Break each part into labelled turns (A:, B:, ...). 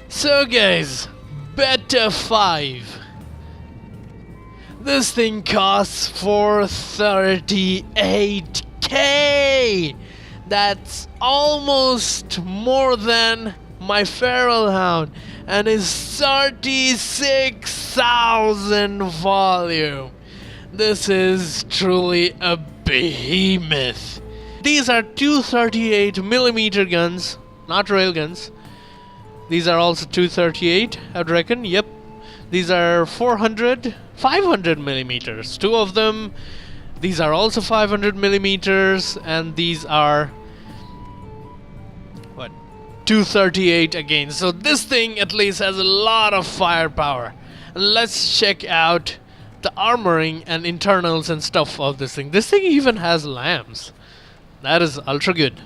A: So guys, Beta 5. This thing costs 438k. That's almost more than my Feral Hound and is 36,000 volume. This is truly a behemoth. These are 238mm guns, not railguns. These are also 238, I'd reckon. Yep. These are 500 millimeters. Two of them. These are also 500 millimeters, and these are 238 again. So this thing at least has a lot of firepower. And let's check out the armoring and internals and stuff of this thing. This thing even has lamps. That is ultra good.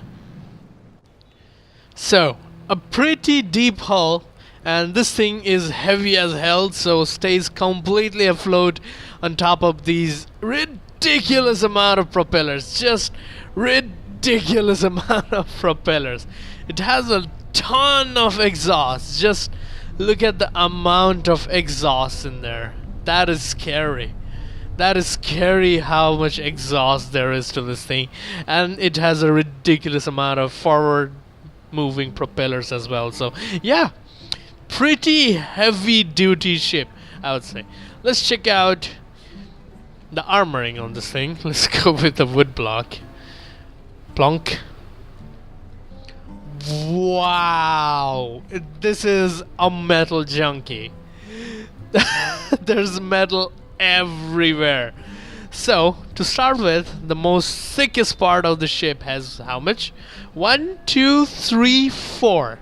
A: So a pretty deep hull, and this thing is heavy as hell, so stays completely afloat on top of these ridiculous amount of propellers. Just ridiculous amount of propellers. It has a ton of exhaust. Just look at the amount of exhaust in there. That is scary. That is scary how much exhaust there is to this thing. And it has a ridiculous amount of forward moving propellers as well. So yeah, pretty heavy duty ship, I would say. Let's check out the armoring on this thing. Let's go with the wood block. Plonk. Wow, this is a metal junkie. There's metal everywhere. So to start with, the most thickest part of the ship has how much? 1, 2, 3, 4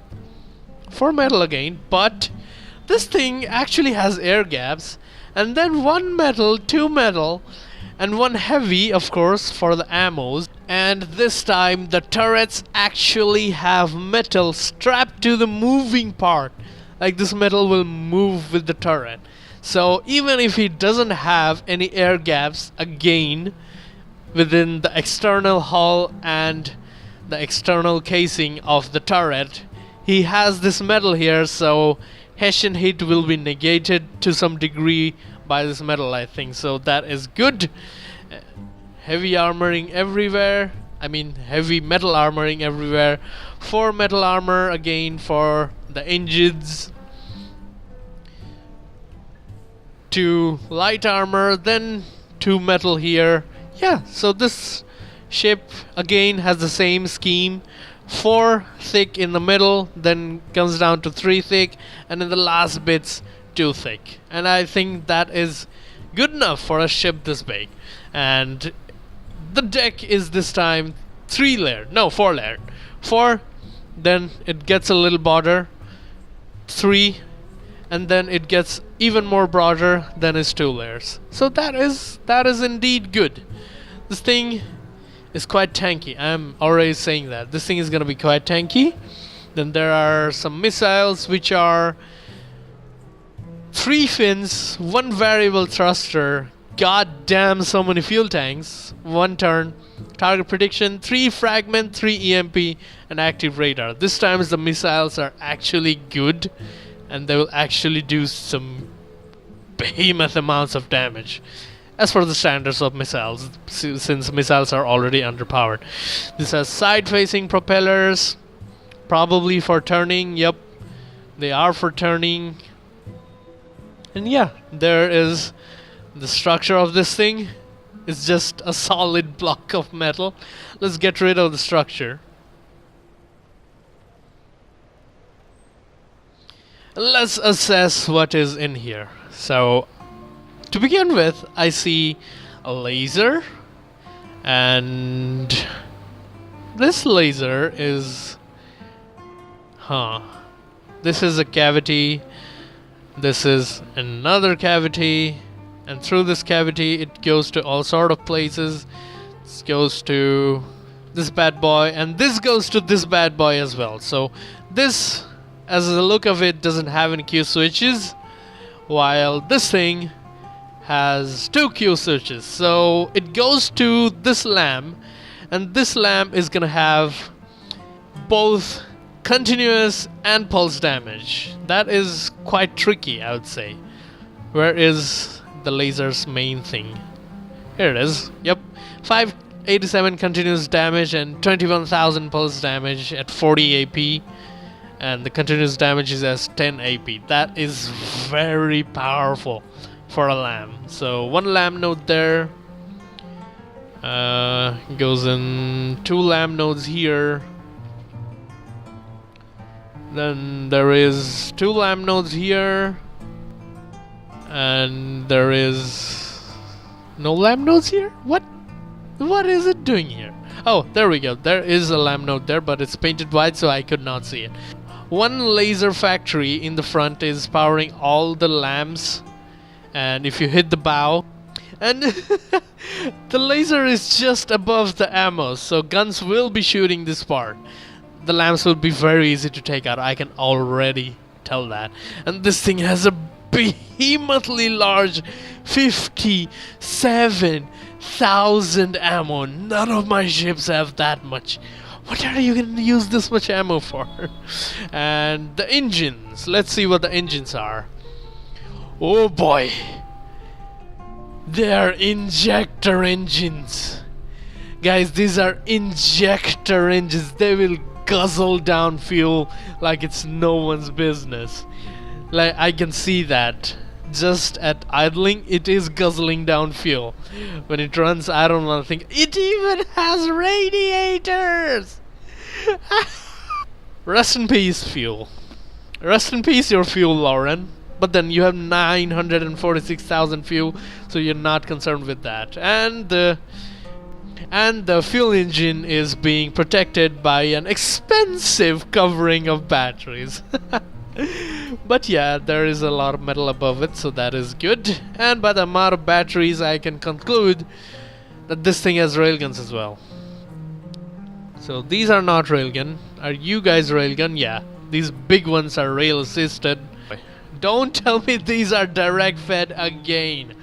A: metal again, but this thing actually has air gaps, and then 1 metal, 2 metal, and 1 heavy, of course, for the ammos. And this time the turrets actually have metal strapped to the moving part, like this metal will move with the turret. So even if he doesn't have any air gaps again within the external hull and the external casing of the turret, he has this metal here, so Hessian hit will be negated to some degree by this metal, I think. So that is good. Heavy armoring everywhere. I mean heavy metal armoring everywhere. 4 metal armor again for the engines. 2 light armor, then 2 metal here. Yeah, so this ship again has the same scheme. 4 thick in the middle, then comes down to 3 thick, and in the last bits 2 thick. And I think that is good enough for a ship this big. And the deck is this time 4 layered. 4, then it gets a little broader. 3, and then it gets even more broader than its 2 layers. So that is indeed good. This thing is quite tanky. I'm already saying that. This thing is gonna be quite tanky. Then there are some missiles which are 3 fins, 1 variable thruster, god damn so many fuel tanks, 1 turn, target prediction, 3 fragment, 3 EMP, and active radar. This time the missiles are actually good, and they will actually do some behemoth amounts of damage as for the standards of missiles, since missiles are already underpowered. This has side-facing propellers, probably for turning. Yep, they are for turning. And yeah, there is the structure of this thing. It's just a solid block of metal. Let's get rid of the structure. Let's assess what is in here. So to begin with, I see a laser, and this laser is this is a cavity, this is another cavity, and through this cavity it goes to all sort of places. This goes to this bad boy, and this goes to this bad boy as well. So this, as the look of it, doesn't have any Q switches, while this thing has 2 Q switches. So it goes to this lamp, and this lamp is gonna have both continuous and pulse damage. That is quite tricky, I would say. Where is the laser's main thing? Here it is. Yep. 587 continuous damage and 21,000 pulse damage at 40 AP. And the continuous damage is as 10 AP. That is very powerful for a lamb. So one lamb node there. Goes in 2 lamb nodes here. Then there is 2 lamb nodes here. And there is no lamb nodes here? What? What is it doing here? Oh, there we go. There is a lamb node there, but it's painted white, so I could not see it. One laser factory in the front is powering all the lambs. And if you hit the bow, and the laser is just above the ammo, so guns will be shooting this part. The lambs will be very easy to take out. I can already tell that. And this thing has a behemothly large 57,000 ammo. None of my ships have that much. What are you gonna use this much ammo for? And the engines. Let's see what the engines are. Oh boy. They are injector engines. Guys, these are injector engines. They will guzzle down fuel like it's no one's business. Like, I can see that. Just at idling, it is guzzling down fuel. When it runs, I don't want to think. It even has radiators! Rest in peace, fuel. Rest in peace, your fuel, Lauren. But then you have 946,000 fuel, so you're not concerned with that. And the fuel engine is being protected by an expensive covering of batteries. But yeah, there is a lot of metal above it, so that is good. And by the amount of batteries, I can conclude that this thing has railguns as well. So these are not railgun. Are you guys railgun? Yeah. These big ones are rail assisted. Don't tell me these are direct fed again.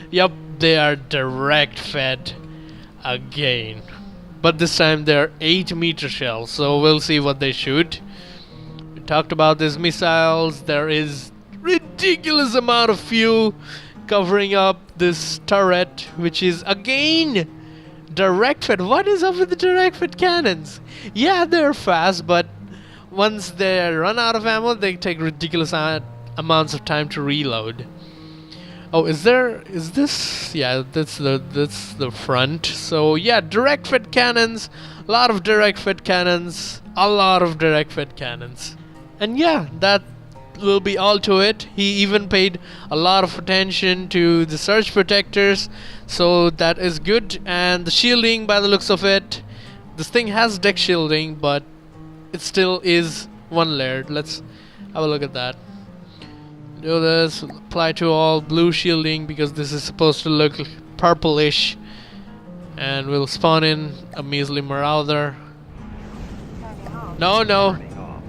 A: Yup, they are direct fed again. But this time they're 8-meter shells, so we'll see what they shoot. We talked about these missiles. There is ridiculous amount of fuel covering up this turret, which is again direct fed. What is up with the direct fed cannons? Yeah, they're fast, but once they run out of ammo, they take ridiculous amounts of time to reload. Oh, is this? Yeah, that's the front. So yeah, direct fed cannons, a lot of direct fed cannons, a lot of direct fed cannons. And yeah, that will be all to it. He even paid a lot of attention to the surge protectors, so that is good. And the shielding, by the looks of it, this thing has deck shielding, but it still is one layered. Let's have a look at that. Do this, apply to all, blue shielding, because this is supposed to look purplish. And we'll spawn in a measly marauder. No,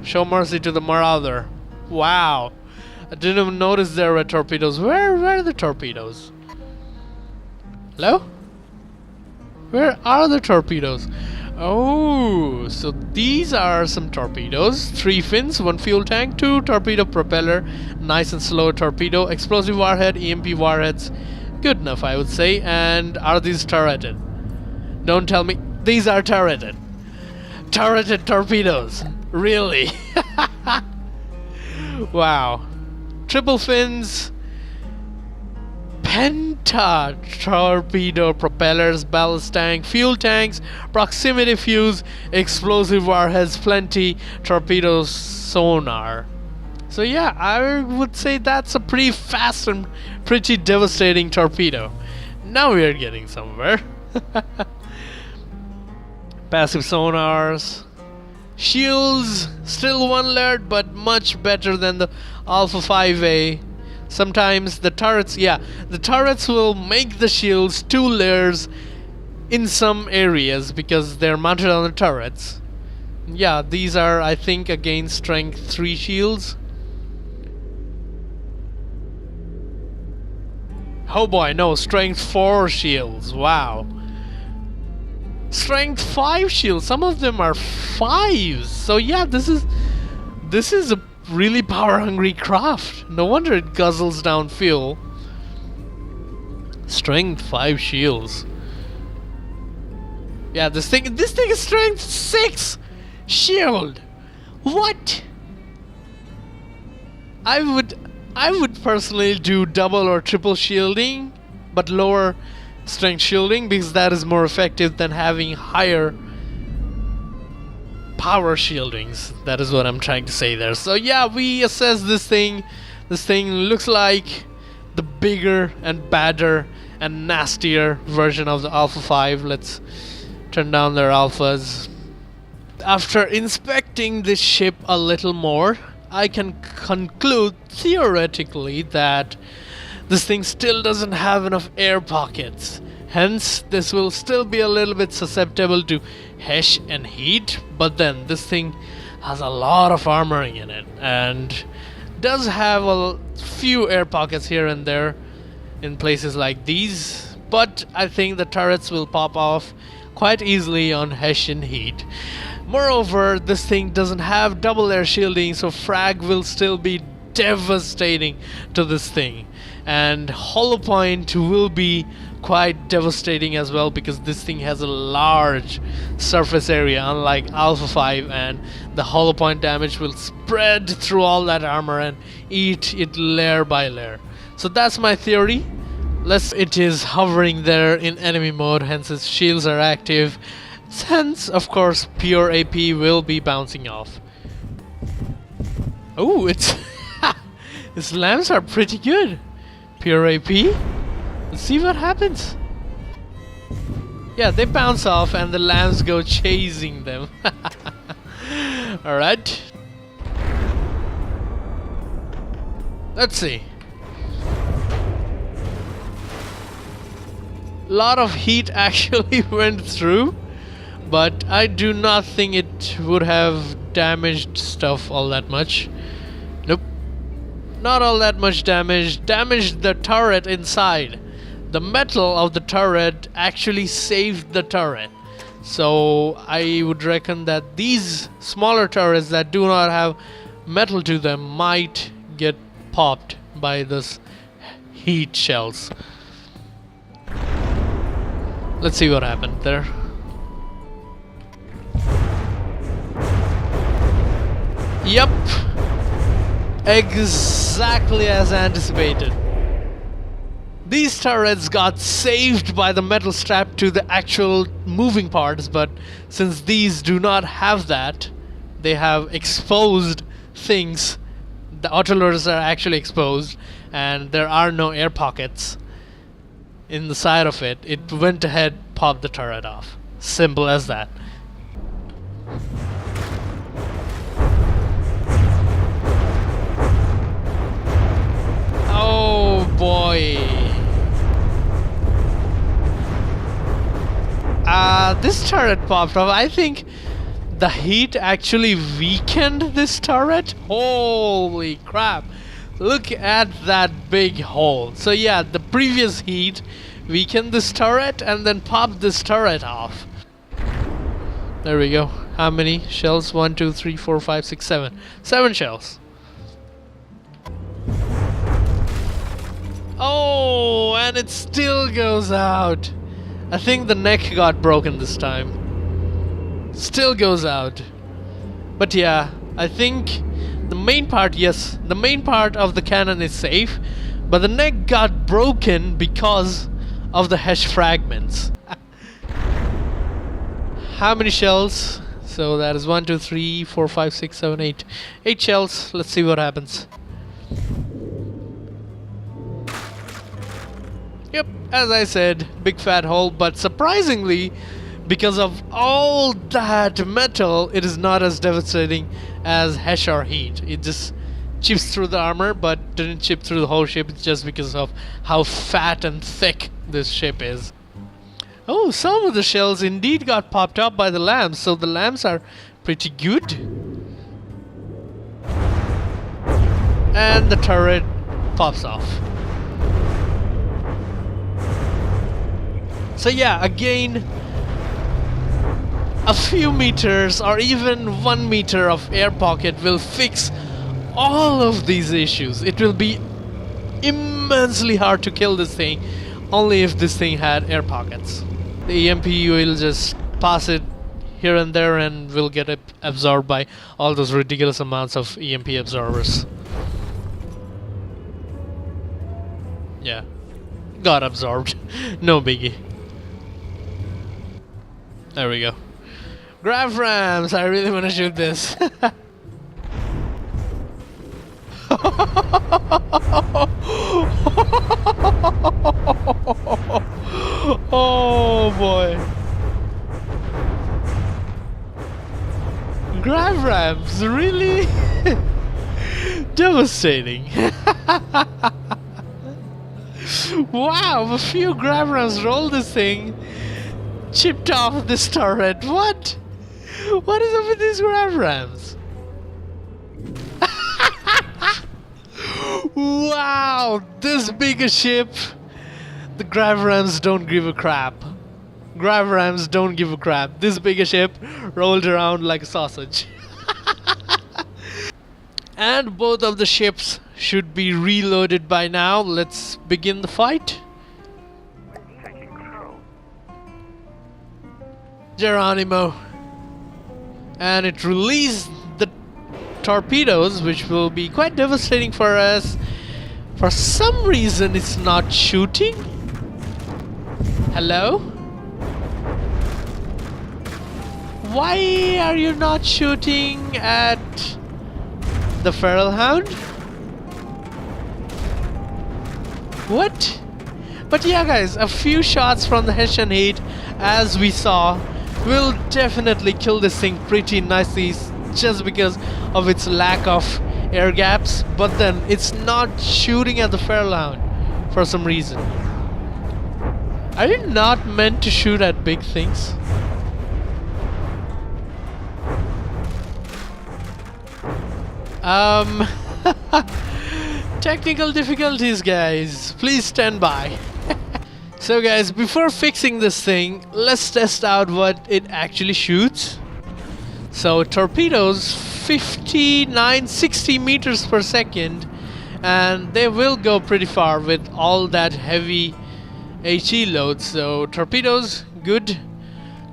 A: show mercy to the marauder. Wow, I didn't even notice there were torpedoes. Where are the torpedoes? Hello? Where are the torpedoes? Oh, so these are some torpedoes. 3 fins, 1 fuel tank, 2 torpedo propeller, nice and slow torpedo, explosive warhead, EMP warheads. Good enough, I would say. And are these turreted? Don't tell me these are turreted. Turreted torpedoes. Really? Wow. Triple fins, penta torpedo propellers, ballast tank, fuel tanks, proximity fuse, explosive warheads, plenty, torpedo sonar. So yeah, I would say that's a pretty fast and pretty devastating torpedo. Now we are getting somewhere. Passive sonars. Shields, still 1 layered, but much better than the Alpha 5A. Sometimes the turrets, yeah, the turrets will make the shields 2 layers in some areas because they're mounted on the turrets. Yeah, these are, I think, again, strength 3 shields. Oh boy, no, strength 4 shields, wow. Strength 5 shields, some of them are 5s. So yeah, this is this is a really power-hungry craft. No wonder it guzzles down fuel. Strength 5 shields. Yeah, this thing is strength 6 shield. What? I would personally do double or triple shielding, but lower strength shielding, because that is more effective than having higher power shieldings. That is what I'm trying to say there. So yeah, we assess this thing. This thing looks like the bigger and badder and nastier version of the Alpha 5. Let's turn down their alphas. After inspecting this ship a little more, I can conclude theoretically that this thing still doesn't have enough air pockets. Hence, this will still be a little bit susceptible to HESH and heat, but then this thing has a lot of armoring in it and does have a few air pockets here and there in places like these, but I think the turrets will pop off quite easily on HESH and heat. Moreover, this thing doesn't have double air shielding, so frag will still be devastating to this thing, and hollow point will be quite devastating as well, because this thing has a large surface area unlike Alpha 5, and the hollow point damage will spread through all that armor and eat it layer by layer. So that's my theory. It is hovering there in enemy mode, hence its shields are active. Hence, of course, pure AP will be bouncing off. Oh, its lamps are pretty good. Pure AP. Let's see what happens. Yeah, they bounce off and the lamps go chasing them. Alright. Let's see. Lot of heat actually went through, but I do not think it would have damaged stuff all that much. Nope. Not all that much damage. Damaged the turret inside. The metal of the turret actually saved the turret. So I would reckon that these smaller turrets that do not have metal to them might get popped by this heat shells. Let's see what happened there. Yep. Exactly as anticipated. These turrets got saved by the metal strap to the actual moving parts, but since these do not have that, they have exposed things. The autoloaders are actually exposed, and there are no air pockets in the side of it. It went ahead, popped the turret off. Simple as that. Oh boy. This turret popped off. I think the heat actually weakened this turret. Holy crap. Look at that big hole. So yeah, the previous heat weakened this turret and then popped this turret off. There we go. How many shells? 1, 2, 3, 4, 5, 6, 7. 7 shells. Oh, and it still goes out. I think the neck got broken this time. Still goes out. But yeah, I think the main part, yes, the main part of the cannon is safe, but the neck got broken because of the HESH fragments. How many shells? So that is 1, 2, 3, 4, 5, 6, 7, 8. 8 shells. Let's see what happens. Yep, as I said, big fat hole, but surprisingly, because of all that metal, it is not as devastating as HESH or heat. It just chips through the armor, but didn't chip through the whole ship. It's just because of how fat and thick this ship is. Oh, some of the shells indeed got popped up by the lamps, so the lamps are pretty good. And the turret pops off. So yeah, again, a few meters or even 1 meter of air pocket will fix all of these issues. It will be immensely hard to kill this thing only if this thing had air pockets. The EMP will just pass it here and there and will get absorbed by all those ridiculous amounts of EMP absorbers. Yeah, got absorbed. No biggie. There we go. Grav rams! I really want to shoot this. Oh boy. Grav rams, really? Devastating. Wow, a few grav rams rolled this thing, chipped off this turret. What? What is up with these grav rams? Wow, this big a ship. The grav rams don't give a crap. Grav rams don't give a crap. This big a ship rolled around like a sausage. And both of the ships should be reloaded by now. Let's begin the fight. Geronimo. And it released the torpedoes, which will be quite devastating for us. For some reason it's not shooting. Hello? Why are you not shooting at the Feral Hound? What? But yeah guys, a few shots from the Hessian Heat, as we saw, will definitely kill this thing pretty nicely just because of its lack of air gaps. But then it's not shooting at the Feral Hound for some reason. Are you not meant to shoot at big things? Technical difficulties, guys. Please stand by. So guys, before fixing this thing, let's test out what it actually shoots. So torpedoes 59-60 meters per second, and they will go pretty far with all that heavy HE load. So torpedoes, good.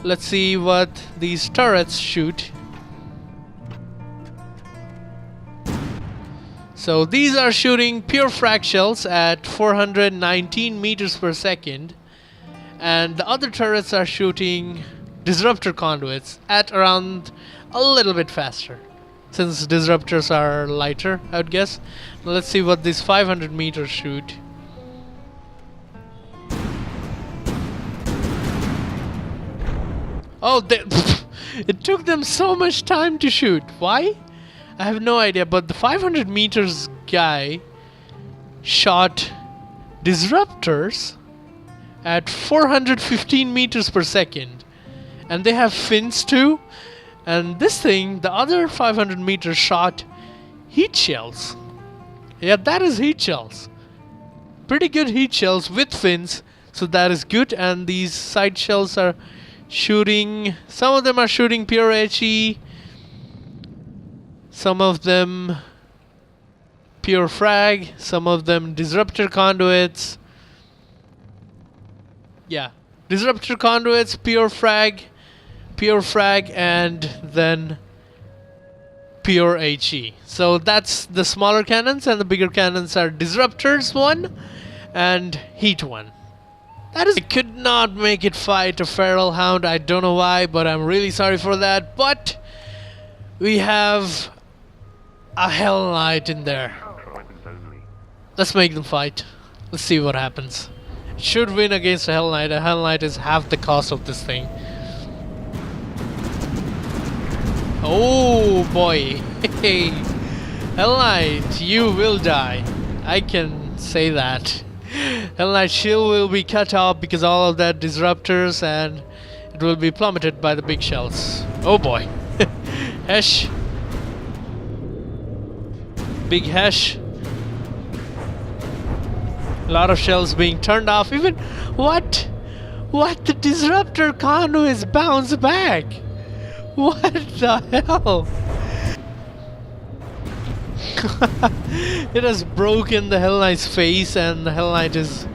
A: Let's see what these turrets shoot. So these are shooting pure frag shells at 419 meters per second, and the other turrets are shooting disruptor conduits at around a little bit faster, since disruptors are lighter, I would guess. Now let's see what these 500 meters shoot. Oh, it took them so much time to shoot. Why? I have no idea, but the 500 meters guy shot disruptors at 415 meters per second, and they have fins too. And this thing, the other 500 meters, shot heat shells. Yeah, that is heat shells. Pretty good heat shells with fins, so that is good. And these side shells are shooting, some of them are shooting pure HE, some of them pure frag, some of them disruptor conduits. Yeah, disruptor conduits, pure frag, and then pure HE. So that's the smaller cannons, and the bigger cannons are disruptors 1 and heat 1. That is, I could not make it fight a Feral Hound. I don't know why, but I'm really sorry for that. But we have a Hell Knight in there. Let's make them fight. Let's see what happens. Should win against a Hell Knight. A Hell Knight is half the cost of this thing. Oh boy. Hey, Hell Knight, you will die. I can say that. Hell Knight shield will be cut off because all of that disruptors, and it will be plummeted by the big shells. Oh boy. Hesh. Big Hesh. A lot of shells being turned off. Even what? What? The disruptor conduits bounce back. What the hell? It has broken the Hell Knight's face, and the Hell Knight is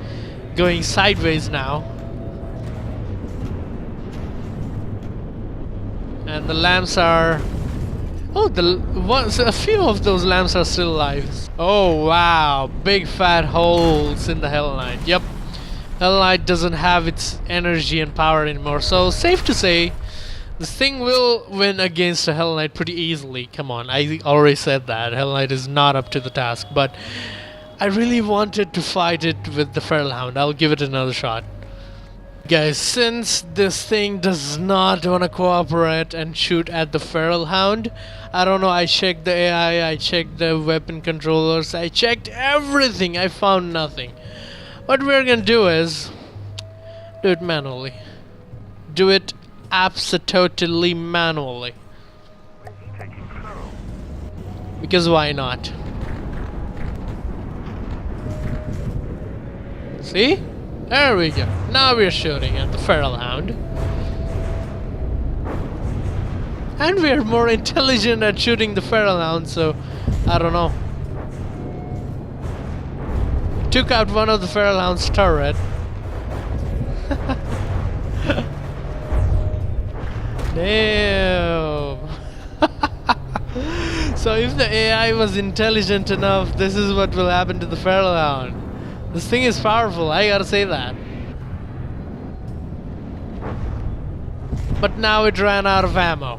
A: going sideways now. And the lamps are... Oh, a few of those lamps are still alive. Oh wow, big fat holes in the Hell Knight. Yep, Hell Knight doesn't have its energy and power anymore, so safe to say this thing will win against a Hell Knight pretty easily. Come on, I already said that. Hell Knight is not up to the task, but I really wanted to fight it with the Feral Hound. I'll give it another shot. Guys, since this thing does not want to cooperate and shoot at the Feral Hound, I don't know, I checked the AI, I checked the weapon controllers, I checked everything, I found nothing. What we're gonna do is do it manually. Do it absolutely manually. Because why not? See? There we go. Now we're shooting at the Feral Hound. And we're more intelligent at shooting the Feral Hound, so I don't know. Took out one of the Feral Hound's turret. Damn. So if the AI was intelligent enough, this is what will happen to the Feral Hound. This thing is powerful, I gotta say that. But now it ran out of ammo.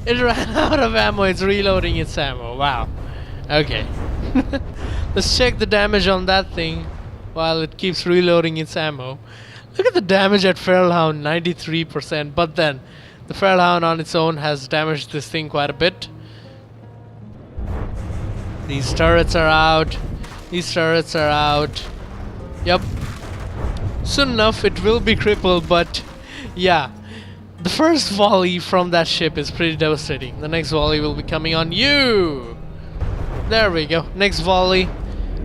A: It ran out of ammo, it's reloading its ammo. Wow. Okay. Let's check the damage on that thing while it keeps reloading its ammo. Look at the damage at Feral Hound, 93%. But then, the Feral Hound on its own has damaged this thing quite a bit. These turrets are out. These turrets are out. Yep. Soon enough it will be crippled, but yeah. The first volley from that ship is pretty devastating. The next volley will be coming on you. There we go. Next volley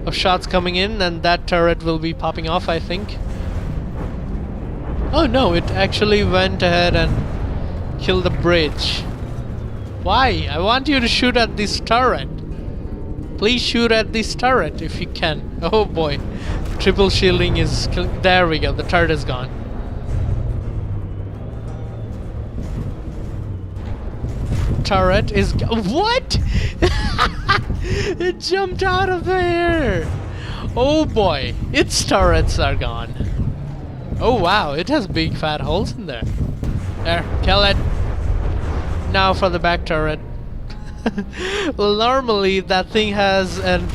A: of shots coming in, and that turret will be popping off, I think. Oh no, it actually went ahead and killed the bridge. Why? I want you to shoot at this turret. Please shoot at this turret if you can. Oh boy. Triple shielding is... There we go. The turret is gone. Turret is... What? It jumped out of the air. Oh boy. Its turrets are gone. Oh wow. It has big fat holes in there. There. Kill it. Now for the back turret. Well, normally that thing has an...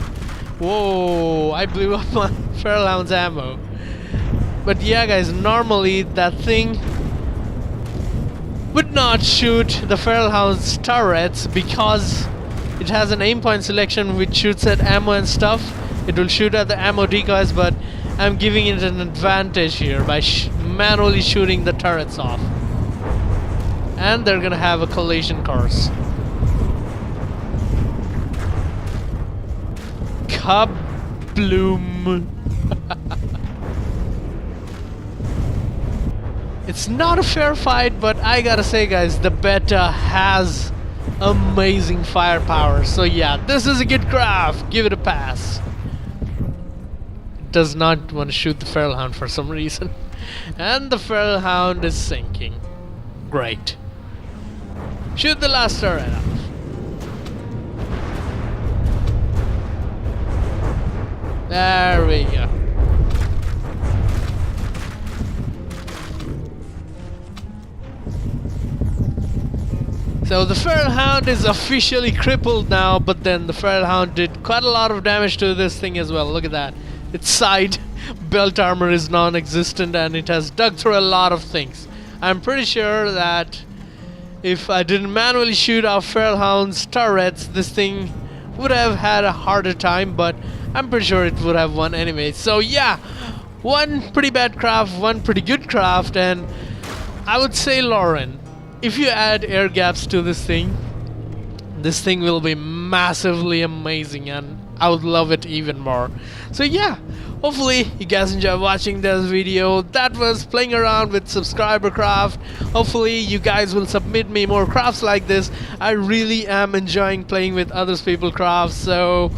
A: Whoa, I blew up my Feral Hound's ammo. But yeah guys, normally that thing would not shoot the Feral Hound's turrets because it has an aim point selection which shoots at ammo and stuff. It will shoot at the ammo decoys, but I'm giving it an advantage here by manually shooting the turrets off. And they're gonna have a collision course. Kabloom. It's not a fair fight, but I gotta say guys, the beta has amazing firepower. So yeah, this is a good craft. Give it a pass. It does not want to shoot the Feral Hound for some reason. And the Feral Hound is sinking. Great. Shoot the last turret off. There we go. So the Feral Hound is officially crippled now, but then the Feral Hound did quite a lot of damage to this thing as well. Look at that. Its side belt armor is non-existent and it has dug through a lot of things. I'm pretty sure that if I didn't manually shoot off Feral Hound's turrets, this thing would have had a harder time, but I'm pretty sure it would have won anyway. So yeah, one pretty bad craft, one pretty good craft, and I would say, Lauren, if you add air gaps to this thing will be massively amazing and I would love it even more. So yeah, Hopefully you guys enjoy watching this video. That was playing around with subscriber craft. Hopefully you guys will submit me more crafts like this. I really am enjoying playing with other people's crafts. So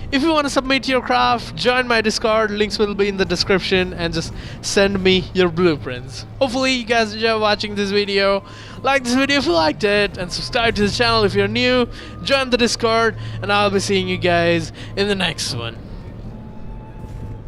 A: if you want to submit your craft, join my Discord, links will be in the description, and just send me your blueprints. Hopefully you guys enjoy watching this video. Like this video if you liked it, and subscribe to the channel if you're new. Join the Discord, and I'll be seeing you guys in the next one.